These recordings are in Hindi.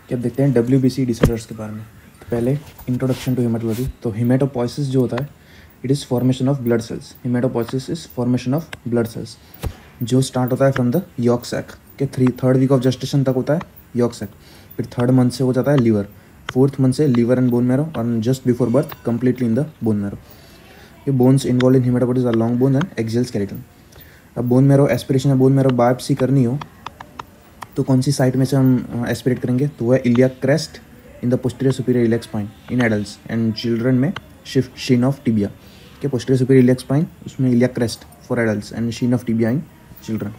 कि अब देखते हैं WBC डिसऑर्डर्स के बारे में। तो पहले इंट्रोडक्शन टू हेमाटोलॉजी। तो हेमाटोपोइसिस जो होता है it is formation of blood cells. Hematopoiesis is formation of blood cells जो स्टार्ट होता है फ्रॉम द यॉर्क सैक के थर्ड वीक ऑफ जेस्टेशन तक होता है यॉर्क सैक, फिर थर्ड मंथ से हो जाता है लीवर, फोर्थ मंथ से लीवर एंड बोन मैरो और just before birth completely in the bone marrow. ये bones involve in haematopoiesis are long bone and axial skeleton. अब बोन मैरो एस्पिरेशन या बोन मैरो बायोप्सी करनी हो तो कौन सी साइट में से हम एस्पिरेट करेंगे? तो वह iliac crest in the posterior superior iliac spine in adults and children में शिफ्ट शीन ऑफ टिबिया के पोस्टीरियर सुपीरियर इलियाक स्पाइन उसमें iliac crest for adults and shin of tibia in children.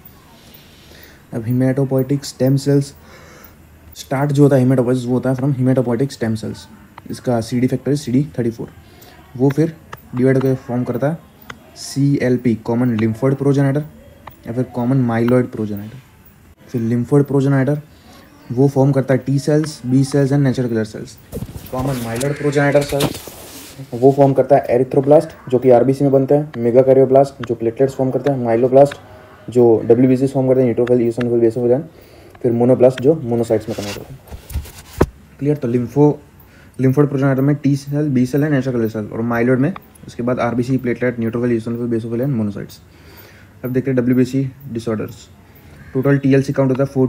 अब हिमेटोपोइटिक स्टेम सेल्स स्टार्ट जो होता है हिमेटोपोइसिस वो होता है फ्रॉम हिमेटोपोइटिक स्टेम सेल्स। इसका CD फैक्टर है CD34। वो फिर डिवाइड होकर फॉर्म करता है CLP कॉमन लिम्फोइड प्रोजेनेटर या फिर कॉमन माइलॉइड प्रोजेनेटर। फिर लिम्फोइड प्रोजेनेटर वो फॉर्म करता है T cells, B cells and natural killer cells. Common myeloid progenitor cells वो फॉर्म करता है एरिथ्रोब्लास्ट जो कि RBC में बनते हैं, मेगाकैरियोब्लास्ट जो प्लेटलेट्स फॉर्म करते हैं, माइलोब्लास्ट जो WBC फॉर्म करते हैं, न्यूट्रोफिल, ईओसिनोफिल, बेसोफिल एंड फिर मोनोब्लास्ट जो मोनोसाइट्स में कन्वर्ट होते हैं। क्लियर? तो लिम्फोइड प्रोजेनेटर में T cell, B cell and natural killer cell और माइलॉइड में उसके बाद RBC, platelet, neutrophil, eosinophil, basophil and monocytes. अब देखते हैं WBC disorders. Total TLC count होता है 4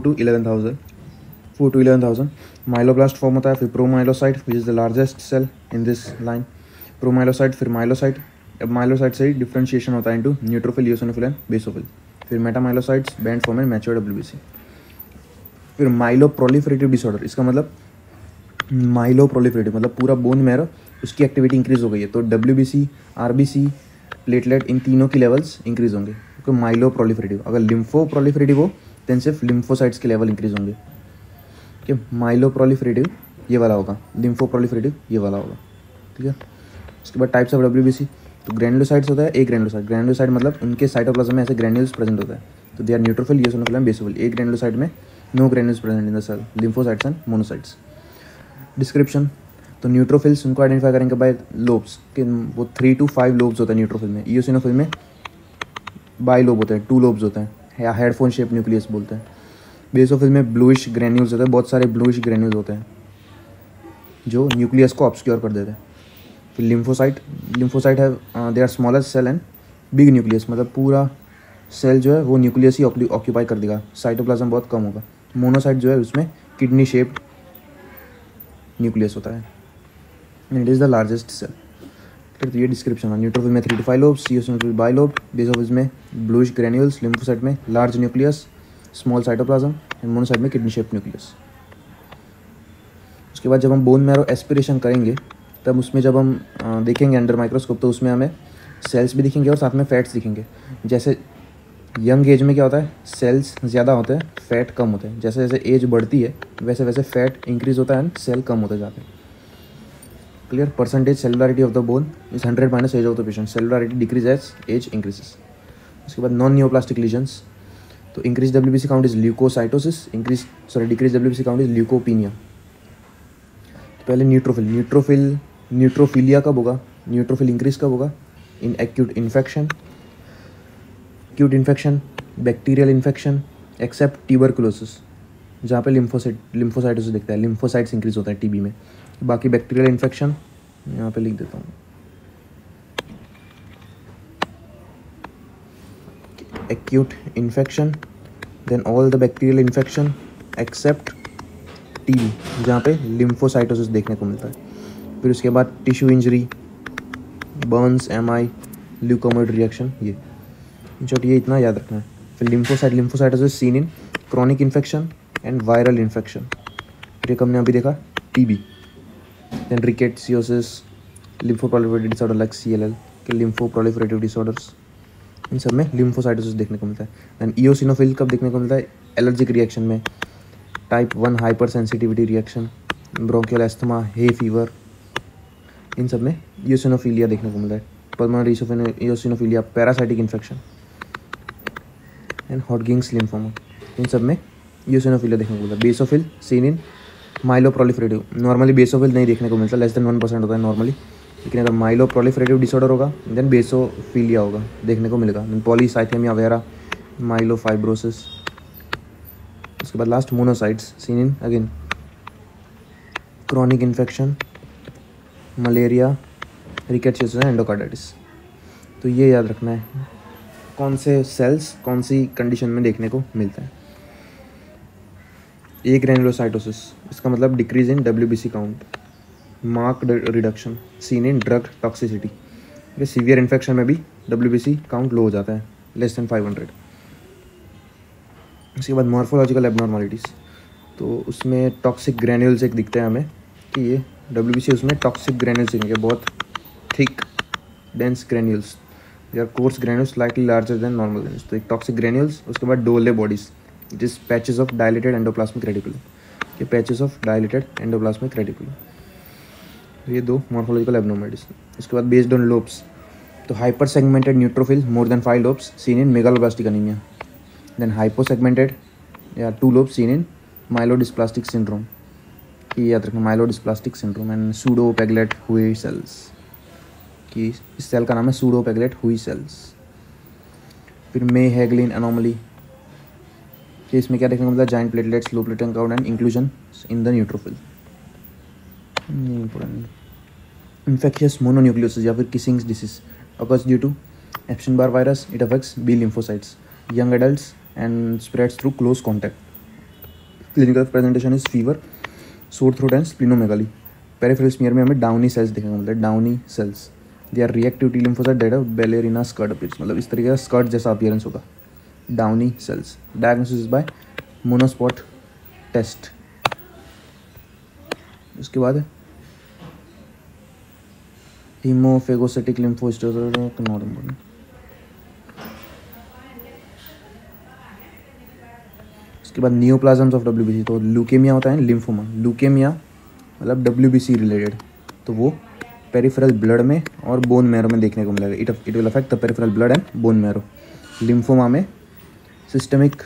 to 11,000। माइलोब्लास्ट फॉर्म होता है, फिर promyelocyte which is the largest cell in this line, promyelocyte, फिर माइलोसाइट। अब माइलोसाइट से ही डिफ्रेंशिएशन होता है into neutrophil, eosinophil and basophil. फिर metamyelocytes band form and mature WBC। फिर माइलोप्रोलिफरेटिव डिसऑर्डर, इसका मतलब माइलोप्रोलिफरेटिव मतलब पूरा बोन मैरो उसकी एक्टिविटी इंक्रीज हो गई है तो WBC, RBC, प्लेटलेट इन तीनों की लेवल्स इंक्रीज होंगे क्योंकि माइलोप्रोलिफरेटिव। अगर लिम्फोप्रोलिफरेटिव हो देन सिर्फ लिम्फोसाइट्स के लेवल इंक्रीज होंगे। कि माइलोप्रोलिफरेटिव ये वाला होगा, लिम्फोप्रोलिफरेटिव ये वाला होगा। ठीक है? उसके बाद टाइप्स ऑफ WBC। तो ग्रैनुलोसाइट्स होता है एक ग्रैनुलोसाइट मतलब उनके साइटोप्लाज्म में ऐसे ग्रैन्यूल्स प्रेजेंट होता है तो they are neutrophil, eosinophil and basophil. एक ग्रैनुलोसाइट में no granules present in the cell, lymphocytes and monocytes. Description. तो न्यूट्रोफिल्स उनको आइडेंटिफाई करेंगे बाय लोब्स कि वो 3 to 5 लोब्स होता है न्यूट्रोफिल में। ईओसिनोफिल में बाई लोब होते हैं, 2 लोब्स होते हैं या हेडफोन शेप न्यूक्लियस बोलते हैं। बेसोफिल में ब्लूइश ग्रैन्यूल्स होते हैं, बहुत सारे ब्लूइश ग्रैन्यूल्स होते हैं जो न्यूक्लियस को ऑब्सक्योर कर देते हैं। फिर लिम्फोसाइट है they are smallest cell and big nucleus मतलब पूरा सेल जो है वो न्यूक्लियस ही ऑक्यूपाई कर देगा, साइटोप्लाज्म बहुत कम होगा। मोनोसाइट जो है उसमें किडनी शेप्ड न्यूक्लियस होता है and it is the largest cell. तो ये डिस्क्रिप्शन है। न्यूट्रोफिल में 3 to 5 lobes, eosinophil bilobe, basophil में ब्लूइश ग्रैन्यूल्स, लिम्फोसाइट में large nucleus, small cytoplasm and monocyte में किडनी शेप न्यूक्लियस। उसके बाद जब हम बोन मैरो एस्पिरेशन करेंगे तब उसमें जब हम देखेंगे अंडर माइक्रोस्कोप तो उसमें हमें सेल्स भी दिखेंगे और साथ में फैट्स दिखेंगे। जैसे यंग एज में क्या होता है सेल्स ज़्यादा होते हैं, फैट कम होते हैं। जैसे जैसे एज बढ़ती है वैसे वैसे फैट इंक्रीज होता है एंड सेल कम होते जाते हैं। Clear? Percentage cellularity of the bone is 100 minus age of the patient. Cellularity decrease as age increases. उसके बाद नॉन न्यूप्लास्टिक लीजन्स। तो increase WBC count is leukocytosis, decrease WBC count is leukopenia. तो पहले न्यूट्रोफिलिया कब होगा? न्यूट्रोफिल इंक्रीज कब होगा? In acute infection, bacterial infection except tuberculosis जहाँ पे लिम्फोसाइटोसिस दिखता है, लिम्फोसाइट्स इंक्रीज होता है TB में। बाकी बैक्टीरियल इन्फेक्शन यहाँ पे लिख देता हूँ। Acute infection then all the bacterial infection except TB जहाँ पे लिम्फोसाइटोसिस देखने को मिलता है। फिर उसके बाद tissue injury, burns, MI, leukemoid reaction. ये इतना याद रखना है। फिर lymphocytosis seen in chronic infection and viral infection. फिर एक हमने अभी देखा TB, then rickettsiosis, lymphoproliferative disorder like CLL के लिम्फोप्रोलिफरेटिव डिसऑर्डर्स, इन सब में लिम्फोसाइटोसिस देखने को मिलता है। देन ईओसिनोफिल कब देखने को मिलता है? एलर्जिक रिएक्शन में, type 1 hypersensitivity reaction, bronchial asthma, hay fever, इन सब में ईओसिनोफिलिया देखने को मिलता है। Pulmonary eosinophilia, parasitic infection and Hodgkin's lymphoma, इन सब में ईओसिनोफिलिया देखने को मिलता है। Basophil seen in myeloproliferative, normally basophil नहीं देखने को मिलता, लेस देन 1% होता है नॉर्मली, लेकिन अगर माइलोप्रोलिफरेटिव डिसऑर्डर होगा देन बेसोफिलिया होगा देखने को मिलेगा। Then polycythaemia vera, myelofibrosis. उसके बाद last monocytes seen in again chronic infection, malaria, rickettsias endocarditis. तो ये याद रखना है कौन से सेल्स कौन सी कंडीशन में देखने को मिलता है। ए ग्रेनुलोसाइटोसिस, इसका मतलब decrease in WBC count, marked reduction seen in drug toxicity. Severe infection में भी WBC काउंट लो हो जाता है, लेस देन 500। इसके बाद मॉर्फोलॉजिकल एबनॉर्मलिटीज़, तो उसमें टॉक्सिक ग्रैन्यूल्स एक दिखते हैं हमें कि ये WBC उसमें टॉक्सिक ग्रैन्यूल्स दिखेंगे, बहुत thick dense granules, they are coarse granules slightly larger than normal granules. तो एक टॉक्सिक ग्रैन्यूल्स, उसके बाद डोले बॉडीज जिस patches of dilated endoplasmic reticulum, ये patches of dilated endoplasmic reticulum. ये दो मॉर्फोलॉजिकल एबनॉर्मलिटीज। उसके बाद बेस्ड ऑन लोब्स, तो hyper segmented neutrophil more than 5 lobes seen in megaloblastic anaemia, then hyposegmented या 2 lobes seen in myelodysplastic syndrome. ये याद रखना, माइलोडिस्प्लास्टिक सिंड्रोम एंड सूडो पेगलेट हुई सेल्स, कि इस सेल का नाम है सूडो पेगलेट हुई सेल्स। फिर मे हैगलिन एनोमली, कि इसमें क्या देखने को मिलता है, giant platelets, low platelet count and inclusion in the neutrophil. Infectious mononucleosis या फिर किसिंग्स disease occurs due to Epstein-Barr virus. It affects B lymphocytes, young adults, and spreads through close contact. Clinical presentation is fever, sore throat and splenomegaly. Peripheral smear में हमें डाउनी सेल्स देखने को मिलता है, Downey cells. They are reactive T lymphocyte that of ballerina skirt appears, मतलब इस तरीके का स्कर्ट जैसा अपीयरेंस होगा, Downey cells. Diagnosis by monospot test. उसके बाद हीमोफेगोसिटिक लिम्फोहिस्टोसिस, नॉट इम्पोर्टेंट। उसके बाद नियोप्लाज्म्स ऑफ WBC, तो ल्यूकेमिया होता है, लिम्फोमा। ल्यूकेमिया मतलब WBC रिलेटेड, तो वो पेरिफेरल ब्लड में और बोन मैरो में देखने को मिलेगा। It will affect the peripheral blood and bone marrow. Lymphoma में सिस्टमिक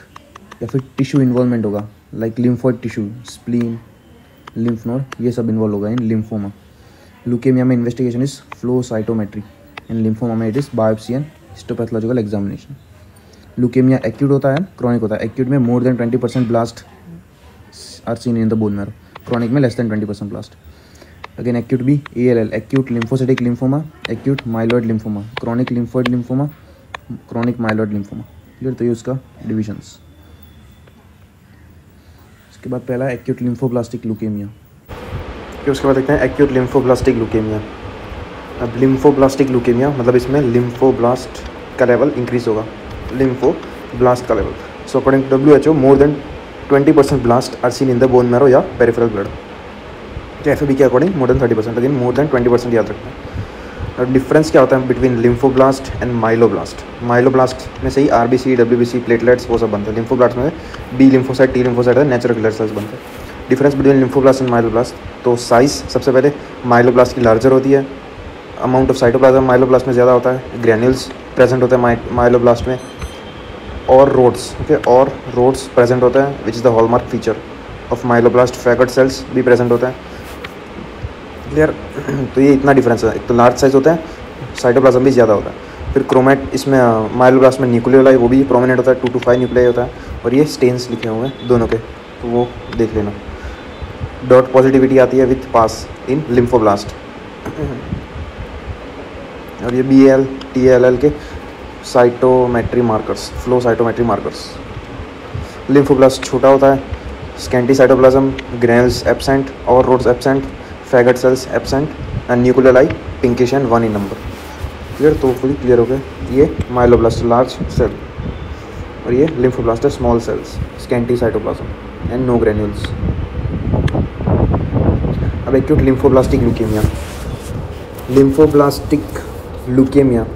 या फिर टिश्यू इन्वॉल्वमेंट होगा, like lymphoid tissue, spleen, lymph node, ये सब इन्वॉल्व होगा इन लिम्फोमा। ल्यूकेमिया में investigation is flow cytometry, in lymphoma में it is biopsy and histopathological examination. Leukaemia acute होता है, क्रॉनिक होता है। एक्यूट में more than 20% blast are seen in the bone marrow, chronic में less than 20% blast. Again acute भी ALL, acute lymphocytic lymphoma, acute myeloid lymphoma, chronic lymphoid lymphoma, chronic myeloid lymphoma. Clear, तो ये उसका डिविजन्स। उसके बाद पहला एक्यूट लिम्फोब्लास्टिक ल्यूकेमिया। फिर उसके बाद देखते हैं एक्यूट लिम्फोब्लास्टिक ल्यूकेमिया। अब लिम्फोब्लास्टिक ल्यूकेमिया मतलब इसमें लिम्फोब्लास्ट का लेवल इंक्रीज होगा, लिम्फोब्लास्ट का level. So according to WHO more than 20% blast are seen in the bone marrow या पेरिफेरल ब्लड। FAB के according more than 30%, again more than 20% याद रखना है। और डिफरेंस क्या होता है between lymphoblast and myeloblast. Myeloblast में से ही RBC, WBC, प्लेटलेट्स वो सब बनते हैं। लिम्फोब्लास्ट में B लिम्फोसाइट, T लिम्फोसाइट है, नेचुरल किलर सेल्स बनते हैं। Difference between lymphoblast and myeloblast, तो साइज सबसे पहले माइलोब्लास्ट की लार्जर होती है, अमाउंट ऑफ साइटोप्लाज्म माइलोब्लास्ट में ज़्यादा होता है, ग्रैन्यूल्स प्रेजेंट होते हैं माइलोब्लास्ट में, Auer rods, okay, Auer rods present होता है which is the hallmark feature of myeloblast. Faggot cells भी प्रेजेंट होता है। क्लियर, तो ये इतना डिफरेंस है। एक तो लार्ज साइज होता है, साइटोप्लाज्म भी ज़्यादा होता है। फिर क्रोमेट, इसमें माइलोब्लास्ट में न्यूक्लियोलाई वो भी प्रोमिनेंट होता है, 2 to 5 न्यूक्लियाई होता है, और ये स्टेन्स लिखे हुए हैं दोनों के, तो वो देख लेना। डॉट पॉजिटिविटी आती है विथ पास इन लिम्फोब्लास्ट। और ये BAL, TALL के cytometry markers, flow cytometry markers. Lymphoblast छोटा होता है, scanty cytoplasm, granules absent Auer rods absent, faggot cells absent and nucleoli pinkish and 1 in number. Clear, तो फुली क्लियर हो गया। ये माइलोब्लास्ट लार्ज सेल और ये lymphoblast small cells, scanty cytoplasm and no granules. अब acute lymphoblastic leukaemia. Lymphoblastic leukaemia,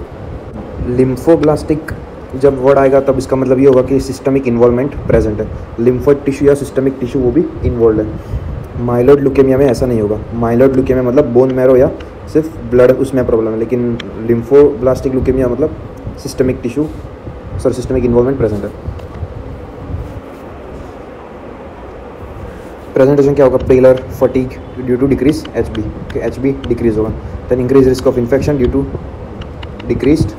lymphoblastic जब वर्ड आएगा तब इसका मतलब ये होगा कि सिस्टमिक इन्वॉल्वमेंट प्रेजेंट है। लिम्फोइड टिश्यू या सिस्टमिक टिश्यू वो भी इन्वॉल्व है। माइलॉइड ल्यूकेमिया में ऐसा नहीं होगा। माइलॉइड ल्यूकेमिया मतलब बोन मैरो या सिर्फ ब्लड उसमें प्रॉब्लम है, लेकिन लिम्फोब्लास्टिक ल्यूकेमिया मतलब systemic tissue systemic involvement present है। प्रेजेंटेशन क्या होगा, pallor, fatigue due to decrease HB, HB decrease होगा। Then increase risk of infection due to decreased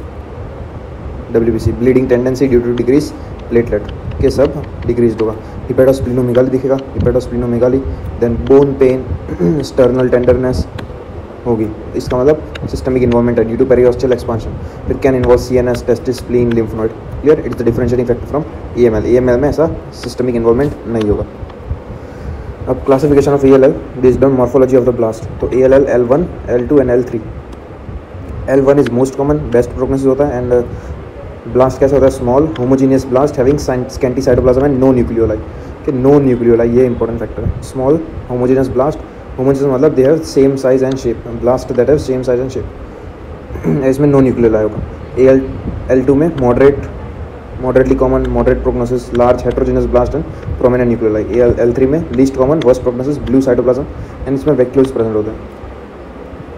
WBC, bleeding tendency due to decrease platelet, के सब डिक्रीज होगा। हिपेटोस्प्लीनोमेगाली दिखेगा, hepatosplenomegaly, then bone pain, sternal tenderness होगी। इसका मतलब सिस्टमिक इन्वॉल्वमेंट है ड्यू टू पेरिऑस्टियल एक्सपांशन। फिर can involve CNS, testis, spleen, lymph node. Clear, it's the differentiating factor from AML. AML में ऐसा सिस्टमिक इन्वॉल्वमेंट नहीं होगा। अब classification of ALL based on morphology of the blast. तो ALL L1, L2 and L3। L1 is most common, best prognosis होता है। एंड ब्लास्ट कैसा होता है? Small homogeneous blast having scanty cytoplasm and no nucleoli. कि नो न्यूक्लियोलाई, ये इंपॉर्टेंट फैक्टर है। स्मॉल होमोजीनियस ब्लास्ट, होमोजीनियस मतलब they have same size and shape, blast that have same size and shape, इसमें नो न्यूक्लियोलाई होगा। L2 में moderately common, moderate prognosis, large heterogeneous blast and prominent nucleoli. L3 में least common, worst prognosis, blue cytoplasm and इसमें वैक्यूल्स प्रेजेंट होते हैं,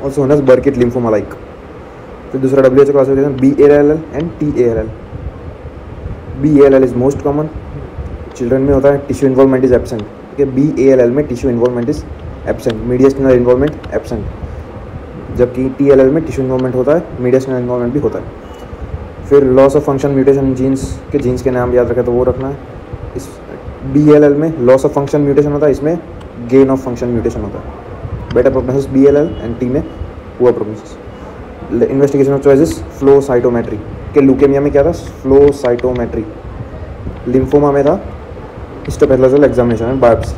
also known as Burkitt lymphoma like. फिर दूसरा WHO classification BALL and TALL। BALL is most common, children में होता है, टिश्यू इन्वॉल्वमेंट इज एब्सेंट। ठीक है, BALL में tissue involvement is absent, mediastinal involvement absent, जबकि TLL में टिश्यू इन्वॉल्वमेंट होता है, मीडिएशनल इन्वॉल्वमेंट भी होता है। फिर loss of function mutation, genes के नाम याद रखें तो वो रखना है। इस BALL में लॉस ऑफ फंक्शन म्यूटेशन होता है, इसमें गेन ऑफ फंक्शन म्यूटेशन होता है। Better prognosis BALL and T में poor prognosis. Investigation of choices flow cytometry. के ल्यूकेमिया में क्या था? Flow cytometry. लिम्फोमा में था histopathological examination and biopsy.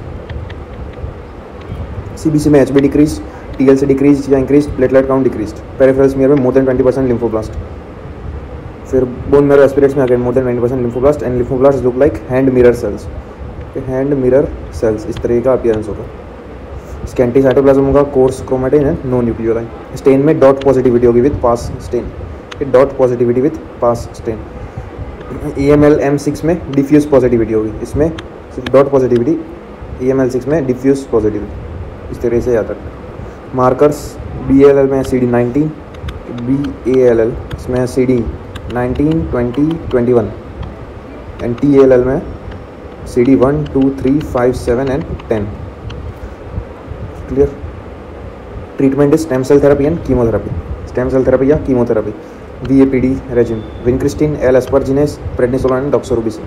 CBC में HB डिक्रीज, TLC डिक्रीज या increase, platelet count decrease, peripheral smear में मोर देन 20% लिम्फोब्लास्ट। फिर बोन मैरो एस्पिरेट्स में again more than 20% lymphoblast and lymphoblast look like hand mirror cells. Hand mirror cells इस तरह का अपीयरेंस होगा। स्कैंटी साइटोप्लाज्म होगा, coarse chromatin and no nucleoli. Stain में डॉट पॉजिटिविटी होगी with PAS stain, dot positivity with PAS stain. EML M6 में डिफ्यूज पॉजिटिविटी होगी, इसमें सिर्फ डॉट पॉजिटिविटी, EML6 में डिफ्यूज पॉजिटिविटी। इस तरह से याद रखना। मार्कर्स BALL में CD19, BALL इसमें CD19, 20, 21 एंड TALL में CD1, 2, 3, 5, 7 and 10। Clear. Treatment is stem cell therapy and chemotherapy, stem cell therapy या chemotherapy. VAPD regime, vincristine, L asparaginase, prednisolone and doxorubicin.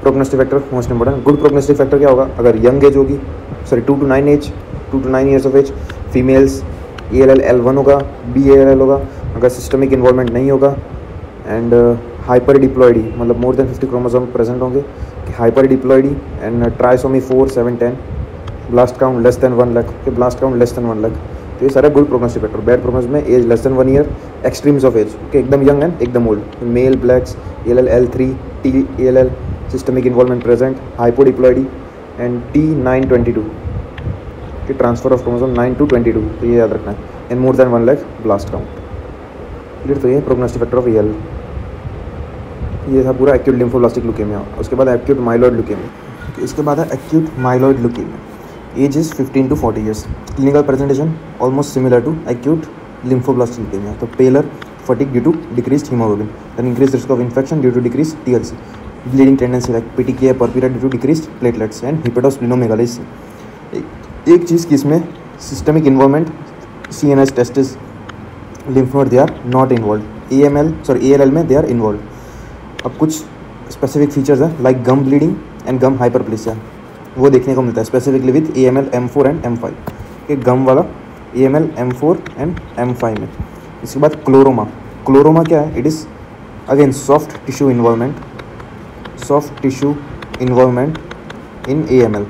Prognostic factor most important. Good prognostic factor क्या होगा? अगर यंग एज होगी, sorry 2 to 9 years of age, females ELL L1 होगा, BALL होगा। अगर सिस्टमिक इन्वॉल्वमेंट नहीं होगा एंड हाइपर डिप्लॉइडी मतलब मोर देन 50 क्रोमोसोम प्रेजेंट होंगे, hyperdiploidy and trisomy 4, 7, 10, blast count less than 1 lakh, के blast count less than 1 lakh. तो ये सारा good prognostic factor. Bad prognosis में age less than 1 year, extremes of age के एकदम यंग एंड एकदम old, male blacks, ELL L3, TALL, systemic involvement present, hypodiploidy and T922 के ट्रांसफर ऑफ क्रोमोसोम 9 to 22, तो ये याद रखना है। And more than 1 lakh blast count. Clear. तो ये प्रोग्नोस्टिक फैक्टर ऑफ ELL। ये था पूरा एक्यूट लिम्फोब्लास्टिक ल्यूकेमिया। उसके बाद एक्यूट माइलॉइड ल्यूकेमिया। इसके बाद है acute myeloid leukaemia. Age is 15 to 40 years. Clinical presentation almost similar to acute lymphoblastic leukaemia. तो pallor, fatigue due to decrease haemoglobin, then increase risk of infection due to decrease TLC, bleeding tendency like PTK, purpura due to decrease platelets and hepatosplenomegaly. एक चीज़ कि इसमें systemic involvement, CNS, testis, lymph node they are not involve. ALL में दे आर इन्वॉल्व। अब कुछ स्पेसिफिक फीचर्स हैं like gum bleeding and gum hyperplasia, वो देखने को मिलता है specifically with AML M4 and M5 के गम वाला AML M4 एंड M5 में। इसके बाद क्लोरोमा क्या है? It is again soft tissue involvement in AML।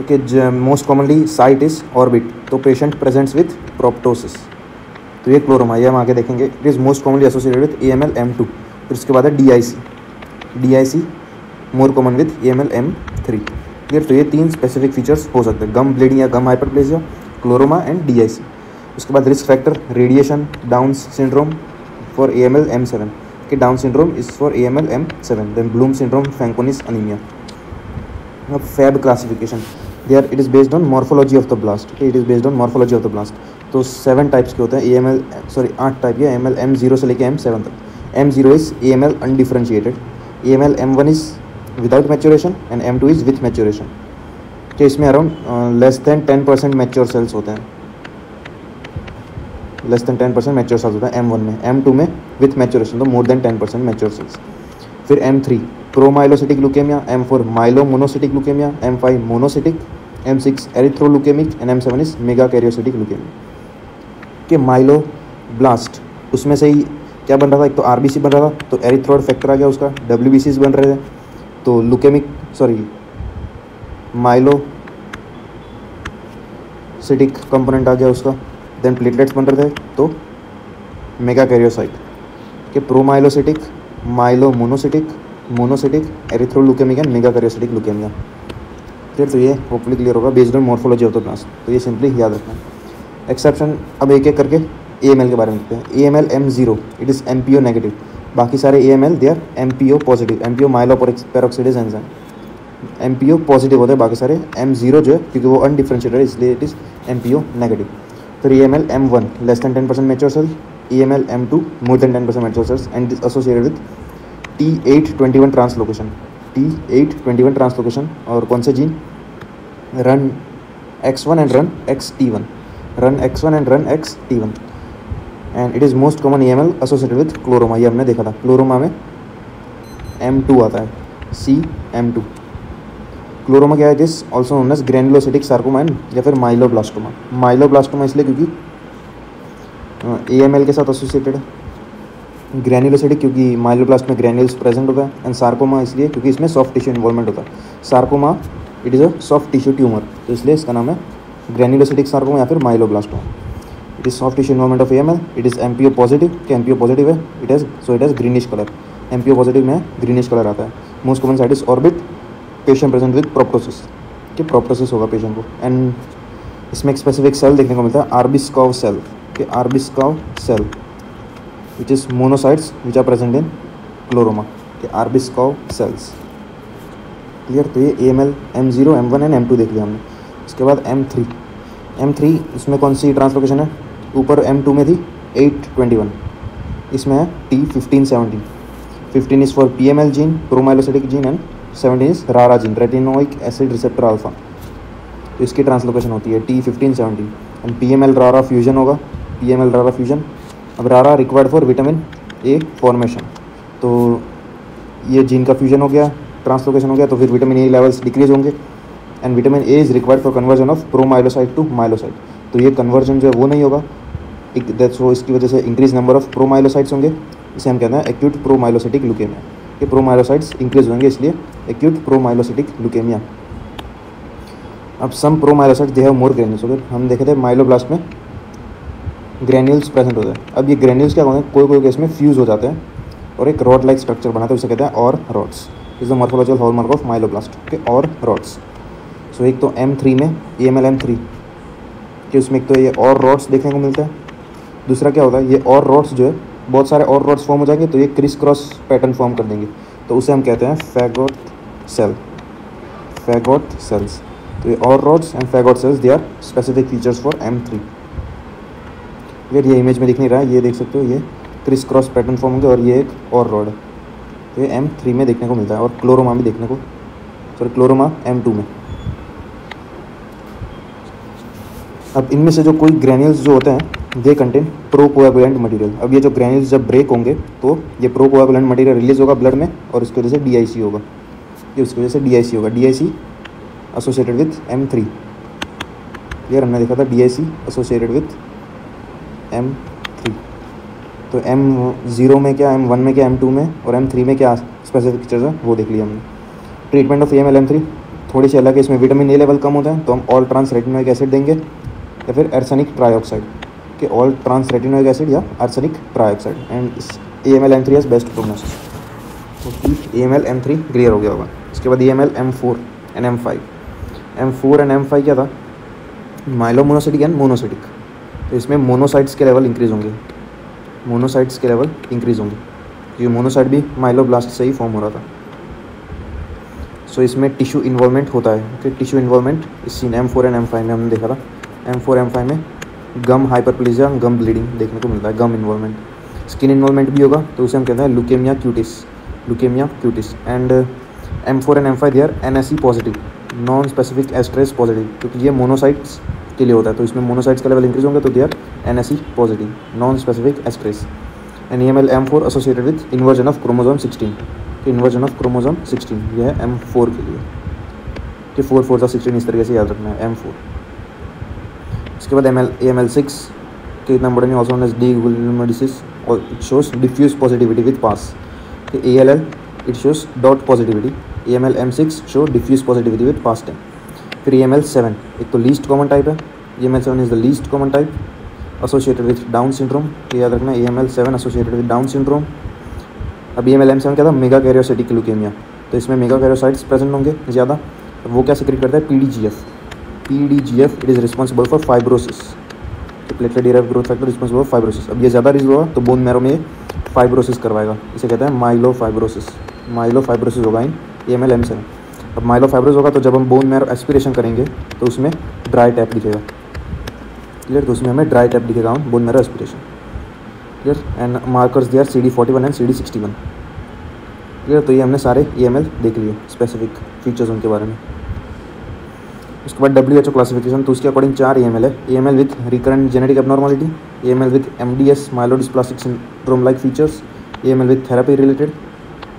Okay, most commonly site is orbit, तो पेशेंट प्रेजेंट्स विथ प्रोप्टोसिस, तो ये क्लोरोमा, ये हम आगे देखेंगे। It is most commonly associated with AML M2। फिर उसके बाद है DIC more common with AML M3। Clear. तो ये 3 स्पेसिफिक फीचर्स हो सकते हैं, गम ब्लीडिंग या gum hyperplasia, chloroma and DIC। उसके बाद risk factor, radiation, Down syndrome for AML M7 कि Down syndrome is for AML M7, then Bloom syndrome, Fanconi's anaemia. अब FAB classification, there it is based on morphology of the blast. It is based on morphology of the blast. तो 7 टाइप्स के होते हैं, 8 टाइप है AML M0 से लेके M7 तक। M0 is AML undifferentiated, AML M1 is without maturation and M2 is with maturation. तो इसमें around less than 10% mature sales होते हैं, लेस देन 10% मैच्योर सेल्स होता है M1 में। M2 में विथ मैच्योरेशन तो मोर देन 10% मैच्योर सेल्स। फिर M3 promyelocytic leukaemia, M4 myelomonocytic leukaemia, M5 monocytic, M6 erythroleukaemic and M7 is megakaryocytic leukaemia. कि माइलोब्लास्ट उसमें से ही क्या बन रहा था, एक तो आरबीसी बन रहा था तो एरिथ्रोइड फैक्टर आ गया उसका, डब्ल्यूबीसीज बन रहे थे तो माइलोसिटिक कंपोनेंट आ गया उसका, देन प्लेटलेट्स बन रहे थे तो मेगा कैरियोसाइट। कि प्रोमाइलोसिटिक, माइलोमोनोसिटिक, मोनोसिटिक, एरिथ्रोल्यूकेमिक एंड मेगा कैरियोसिटिक ल्यूकेमिया। फिर तो ये होपफुली क्लियर होगा based on morphology of the plants, तो ये सिंपली याद रखना है। एक्सेप्शन अब एक एक करके AML के बारे में देखते हैं। AML M0 it is MPO negative, बाकी सारे AML they are MPO positive. MPO myeloperoxidase enzyme, MPO positive होते हैं, बाकी सारे M0 जो है क्योंकि वो अनडिफरेंशिएटेड है इसलिए इट इज़ MPO नेगेटिव। फिर AML M1 less than 10% mature cell, AML M2 more than 10% mature cells and is associated with T821 translocation, T821 translocation और कौन से gene, run X1 and run XT1, run X1 and run XT1 and it is most common AML associated with chloroma, ये हमने देखा था। क्लोरोमा में M2 आता है, CM2। क्लोरोमा क्या है, this also known as granulocytic sarcoma या फिर माइलोब्लास्टोमा। माइलोब्लास्टोमा इसलिए क्योंकि AML के साथ एसोसिएटेड है, ग्रैनुलोसिटिक क्योंकि माइलोब्लास्ट में ग्रैन्यूल्स प्रेजेंट होता है, एंड सार्कोमा इसलिए क्योंकि इसमें सॉफ्ट टिश्यू इन्वॉल्वमेंट होता है। Sarcoma it is a soft tissue tumour, तो इसलिए इसका नाम है ग्रैनुलोसिटिक सार्कोमा या फिर myeloblastoma. It is soft tissue involvement of AML, it is MPO positive, कि MPO पॉजिटिव है, it has greenish colour, MPO positive में ग्रीनिश कलर आता है। Most common site is orbit, patient present with proptosis, कि प्रोप्टोसिस होगा पेशेंट को। एंड इसमें एक स्पेसिफिक सेल देखने को मिलता है आर्बिस्कॉव सेल, कि आर्बिस्कॉव cell which is monocytes which are present in chloroma, कि आर्बिस्कॉव सेल्स। क्लियर, तो ये AML M0 M1 and M2 देख लिया हमने। इसके बाद M3 इसमें कौन सी ट्रांसलोकेशन है, ऊपर M2 में थी 821, इसमें है T1517। 15 is for PML gene, promyelocytic gene, and 17 is RARA gene, retinoic acid receptor alpha, तो इसकी ट्रांसलोकेशन होती है T1517। And PML RARA fusion होगा, PML रारा फ्यूजन। अब RARA required for vitamin A formation, तो ये जीन का फ्यूजन हो गया, ट्रांसलोकेशन हो गया, तो फिर विटामिन A लेवल्स डिक्रीज होंगे and vitamin A is required for conversion of promyelocyte to myelocyte, तो ये कन्वर्जन जो है वो नहीं होगा, इसकी वजह से इंक्रीज नंबर ऑफ प्रोमाइलोसाइट्स होंगे, इसे हम कहते हैं एक्यूट प्रोमाइलोसिटिक ल्यूकेमिया। ये प्रोमाइलोसाइट्स इंक्रीज होंगे इसलिए एक्यूट प्रोमाइलोसिटिक ल्यूकेमिया। अब सम प्रोमाइलोसाइट्स दे हैव मोर ग्रेन्यूल्स, अगर हम देखे थे माइलोब्लास्ट में ग्रेन्यूल्स प्रेजेंट होते हैं। अब ये ग्रेन्यूल्स क्या होते हैं, कोई केस में फ्यूज़ हो जाते हैं और एक रॉड लाइक स्ट्रक्चर बनाते हैं, उसे कहते हैं और rods. Is the morphological hallmark of myeloblast के और रॉड्स। सो एक तो M3 में AML M3 कि उसमें एक तो ये और रॉड्स देखने को मिलता है, दूसरा क्या होता है, ये और रॉड्स जो है बहुत सारे और रॉड्स फॉर्म हो जाएंगे तो ये क्रिस क्रॉस पैटर्न फॉर्म कर देंगे, तो उसे हम कहते हैं फैगोट सेल्स। तो ये Auer rods and faggot cells they are specific features for M3। फिर ये इमेज में दिख नहीं रहा है, ये देख सकते हो, ये क्रिस क्रॉस पैटर्न फॉर्म होंगे और ये एक और रॉड है, तो ये M3 में देखने को मिलता है और क्लोरोमा में देखने को, क्लोरोमा M2 में। अब इनमें से जो कोई ग्रैन्यूल्स जो होते हैं दे कंटेन प्रोकोएगुलेंट मटेरियल। अब ये जो ग्रैन्यूल्स जब ब्रेक होंगे तो ये प्रोकोएगुलेंट मटेरियल रिलीज होगा ब्लड में और इसकी वजह से DIC होगा, ये उसकी वजह से DIC होगा। DIC associated with M3, clear, हमने देखा था DIC एसोसिएटेड विथ M3। तो M0 में क्या, M1 में क्या, M2 में और M3 में क्या स्पेसिफिक फीचर्स है वो देख लिया हमने। ट्रीटमेंट ऑफ AML M3 थोड़ी सी अलग है, इसमें विटामिन A लेवल कम होता है तो हम ऑल ट्रांस रेटिनोइक एसिड देंगे या फिर आर्सेनिक ट्राइऑक्साइड, के ऑल ट्रांस रेटिनोइक एसिड या arsenic trioxide. And AML M3 has best prognosis, तो AML M3 क्लियर हो गया होगा। इसके बाद AML M4 and M5। M4 and M5 क्या था, माइलोमोनोसिटिक एंड मोनोसिटिक, तो इसमें मोनोसाइट्स के लेवल इंक्रीज होंगे, क्योंकि मोनोसाइट भी माइलोब्लास्ट से ही फॉर्म हो रहा था। सो इसमें टिश्यू इन्वॉल्वमेंट होता है, कि टिश्यू इन्वॉल्वमेंट इस सीन M4 एंड M5 में हमने देखा था। M4 M5 में गम हाइपरप्लेजिया, गम ब्लीडिंग देखने को मिलता है, गम इन्वॉल्वमेंट। स्किन इन्वॉल्वमेंट भी होगा तो उसे हम कहते हैं leukaemia cutis. And M4 and M5 they are NSE positive, non specific esterase positive, क्योंकि ये मोनोसाइट्स के लिए होता है, तो इसमें मोनोसाइट्स का लेवल इंक्रीज होंगे तो they are NSE positive, non specific esterase. And AML M4 associated with inversion of chromosome 16, inversion of chromosome 16, यह है M4 के लिए कि 4 4 16 इस तरीके से याद रखना है M4। इसके बाद AML6 के इतना बड़ा नहीं, also known as Di Guglielmo disease, और it shows diffuse positivity with PAS. ALL it shows dot positivity, AML-M6 show diffuse positivity with PAS time. फिर AML7 एक तो लीस्ट कॉमन टाइप है, AML7 is the least common type associated with Down syndrome, ये याद रखना है AML7 associated with Down syndrome. अब AML-M7 क्या था, मेगा कैरियोसाइटिक ल्यूकेमिया, तो इसमें मेगा कैरियोसाइट्स प्रेजेंट होंगे ज़्यादा। वो क्या सिक्रेट करता है, PDGF it is responsible for fibrosis, तो platelet derived growth factor responsible for fibrosis. अब ये ज़्यादा रिलीज होगा तो बोन मैरो में फाइब्रोसिस करवाएगा, इसे कहते हैं माइलोफाइब्रोसिस होगा इन AML-M7। अब माइलोफाइब्रोसिस होगा तो जब हम बोन मैरो एस्पिरेशन करेंगे तो उसमें ड्राई टैप दिखेगा, क्लियर, तो उसमें हमें ड्राई टैप दिखेगा on bone marrow aspiration, clear. And markers they are CD41 and CD61, clear. तो ये हमने सारे AML देख लिए, स्पेसिफिक फीचर्स उनके बारे में। उसके बाद WHO क्लासिफिकेशन, तो उसके अकॉर्डिंग 4 AML है। AML with recurrent genetic abnormality, AML with MDS myelodysplastic syndrome like features, AML with therapy related,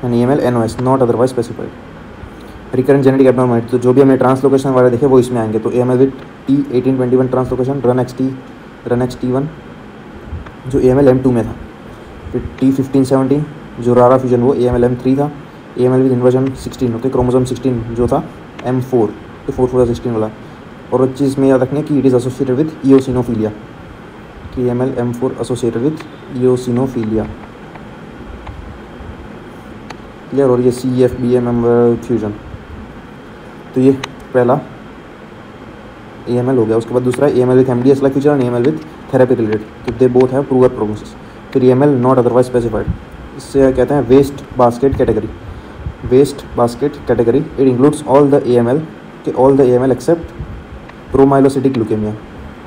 and AML NOS not otherwise specified. Recurrent genetic abnormality, तो जो भी हमने ट्रांसलोकेशन वाले देखे वो इसमें आएंगे। तो AML with T1821 translocation, RUNXT1 जो AML-M2 में था, फिर T1517 जो रारा फ्यूजन वो AML-M3 था, AML with inversion 16 okay, chromosome 16 जो था M4 तो 4/16 वाला। और एक चीज़ में याद रखने की, इट इज़ एसोसिएटेड विद इओसिनोफीलिया, कि AML-M4 एसोसिएटेड विद इओसिनोफीलिया, क्लियर। और ये CFBA मेंबर फ्यूजन, तो ये पहला AML हो गया। उसके बाद दूसरा AML with MDS like feature and AML with therapy related, तो they both have poor prognosis. फिर AML नॉट अदरवाइज स्पेसिफाइड, इससे कहते हैं waste basket category. Waste basket category it includes all the AML except promyelocytic leukaemia,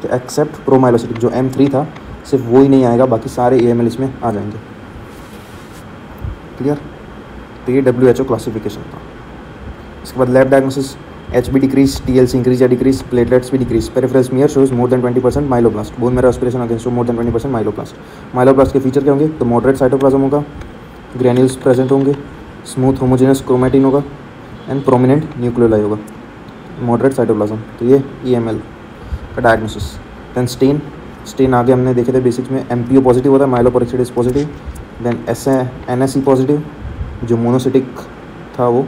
तो एक्सेप्ट प्रोमाइलोसिटिक जो M3 था सिर्फ वो ही नहीं आएगा, बाकी सारे AML इसमें आ जाएंगे, क्लियर। तो ये WHO क्लासिफिकेशन था। इसके बाद lab diagnosis, HB decrease, TLC increase या डिक्रीज, प्लेटलेट्स भी डिक्रीज, पेरिफेरल स्मीयर शोज मोर than 20% myeloblast, bone marrow aspiration against show मोर देन 20% माइलोब्लास्ट। माइलोब्लास्ट के फीचर क्या होंगे, तो मॉडरेट साइटोप्लाज्म होगा, ग्रेन्यूल्स प्रेजेंट होंगे, स्मूथ होमोजेनस क्रोमैटिन होगा एंड प्रोमिनेंट न्यूक्लियोलाई होगा, मॉडरेट साइटोप्लाज्म। तो ये AML का डायग्नोसिस। देन स्टेन आगे हमने देखे थे बेसिक्स में, MPO पॉजिटिव होता है, myeloperoxidase positive, then NSE positive जो मोनोसिटिक था वो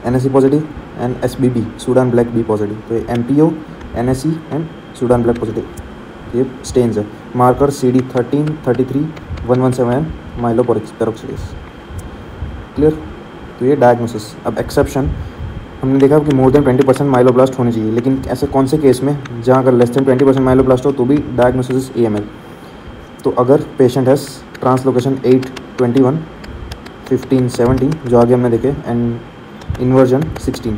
NSE positive, and SBB Sudan black B positive. तो ये MPO, NSE and Sudan black positive, ये स्टेन्स है। Marker CD13, 33, 117 and myeloperoxidase, clear. तो ये डायग्नोसिस। अब एक्सेप्शन हमने देखा कि मोर देन 20% माइलोब्लास्ट होने चाहिए, लेकिन ऐसे कौन से केस में जहाँ अगर लेस देन 20% माइलोब्लास्ट हो तो भी डायग्नोसिस AML। तो अगर पेशेंट हैज़ ट्रांसलोकेशन 8, 21, 15, 17 जो आगे हमने देखे, एंड इन्वर्जन 16,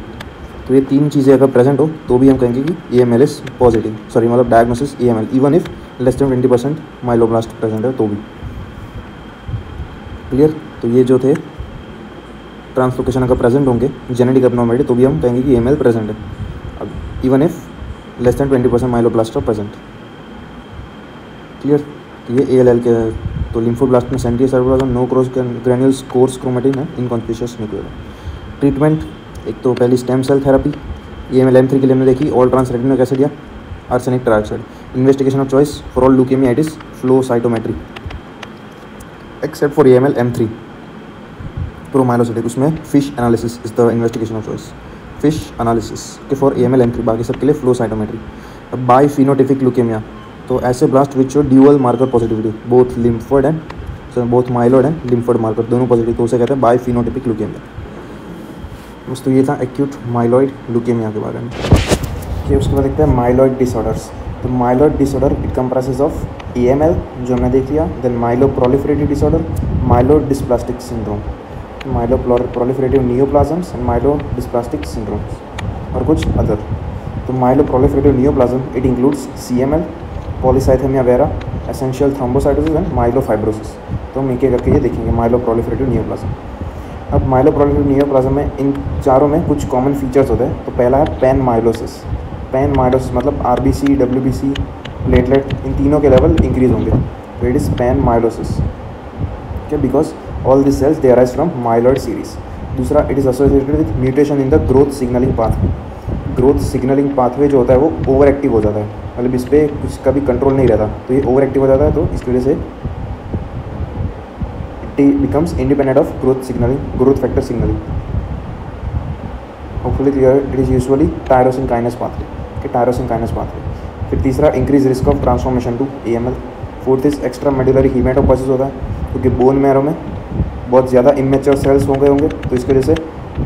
तो ये 3 चीज़ें अगर प्रेजेंट हो तो भी हम कहेंगे कि AML इज पॉजिटिव, सॉरी मतलब diagnosis AML, even if less than 20% myeloblast present है तो भी, क्लियर। तो ये जो थे ट्रांसलोकेशन अगर प्रेजेंट होंगे जेनेटिक एबनॉर्मलिटी तो भी हम कहेंगे कि AML प्रेजेंट है, अब even if less than 20% myeloblast are present, clear. तो ये ALL के, तो लिम्फोब्लास्ट में central cytoplasm, no cross granules, coarse chromatin है, इनकॉन्स्पिशियस न्यूक्लियर। ट्रीटमेंट, एक तो पहली स्टेम सेल थेरेपी, AML-M3 के लिए हमने देखी, ऑल ट्रांस रेटिनोइक एसिड या arsenic trioxide. Investigation of choice for all leukaemia it is flow cytometry except for AML-M3 प्रोमाइलोसिटिक, उसमें fish analysis is the investigation of choice, fish analysis के फॉर AML-M3, बाकी सबके लिए फ्लो साइटोमेट्री। अब बाई फिनोटिपिक ल्यूकेमिया, तो ऐसे blast which show dual marker positivity, both lymphoid and both myeloid and lymphoid marker दोनों पॉजिटिव, तो उसे कहते हैं बाई फिनोटिपिक ल्यूकेमिया। दोस्तों ये था एक्यूट माइलॉइड ल्यूकेमिया के बारे में। कि उसके बाद देखते हैं माइलॉइड डिसऑर्डर्स। तो myeloid disorder it comprises of AML जो हमने देख लिया, then myeloproliferative disorder, myelodysplastic syndrome, myeloproliferative neoplasms and myelodysplastic syndromes और कुछ अदर। तो myeloproliferative neoplasm it includes CML, polycythaemia vera, essential thrombocytosis and myelofibrosis. तो हम एक एक करके ये देखेंगे माइलोप्रोलिफरेटिव नियोप्लाज्म। अब माइलोप्रोलिफरेटिव नियोप्लाज्म में इन चारों में कुछ कॉमन फीचर्स होते हैं। तो पहला है पैन माइलोसिस। पैन माइलोसिस मतलब RBC, WBC, प्लेटलेट इन तीनों के लेवल इंक्रीज होंगे, तो it is panmyelosis. okay, because all this cells they arise from myeloid series. दूसरा, it is associated with mutation in the growth signalling pathway. Growth signalling pathway जो होता है वो ओवर एक्टिव हो जाता है, मतलब इस पर कुछ का भी कंट्रोल नहीं रहता, तो ये ओवर एक्टिव हो जाता है, तो इसकी वजह से it becomes independent of growth signalling, growth factor signalling. Hopefully clear. It is usually tyrosine kinase pathway, tyrosine kinase pathway. फिर तीसरा, increase risk of transformation to AML। Fourth is extramedullary haematopoiesis होता है, क्योंकि बोन मैरो में बहुत ज़्यादा इमेच्योर सेल्स हो गए होंगे, तो इसकी वजह से